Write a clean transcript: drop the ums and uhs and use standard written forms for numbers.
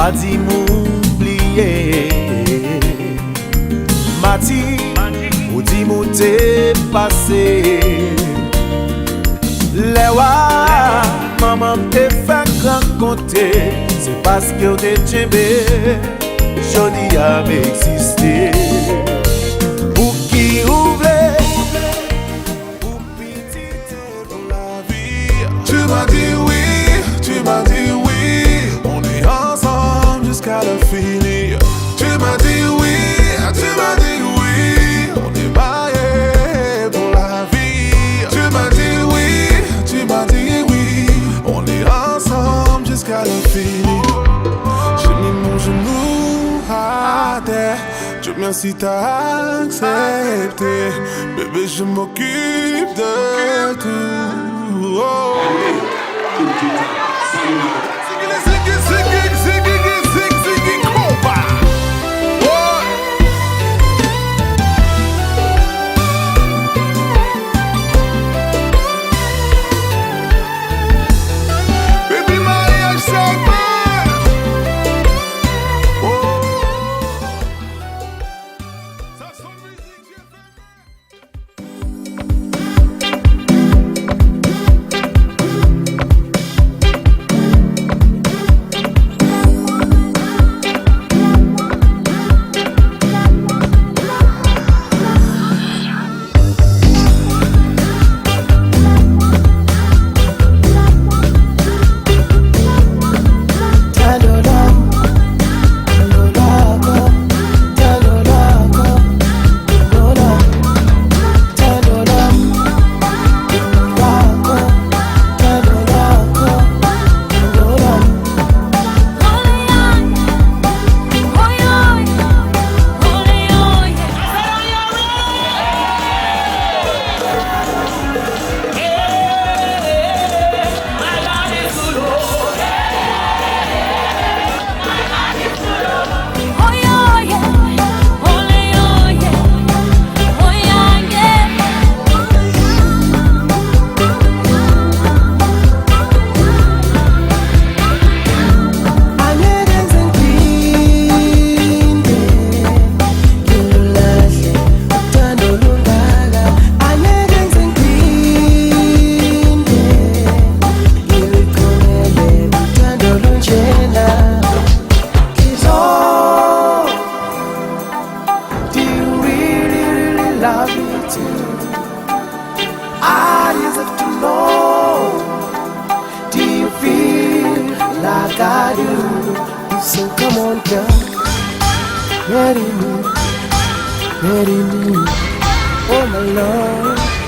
pas dit m'oublier. Mati, ou dit m'ou t'es passé. Lewa, maman te fait rencontrer. C'est parce que t'es tchébé, jodi a existé. Pour qui ouvre, pour petit pour la vie. Tu m'as dit oui, tu m'as dit oui. On est ensemble jusqu'à la finir. Tu m'as dit oui, tu m'as dit oui. On est mariés pour la vie. Tu m'as dit oui, tu m'as dit oui. On est ensemble jusqu'à la finir. J'ai mis mon genou à terre. Dieu merci t'as accepté. Bébé je m'occupe de tout. Oh. Marry me, oh my love.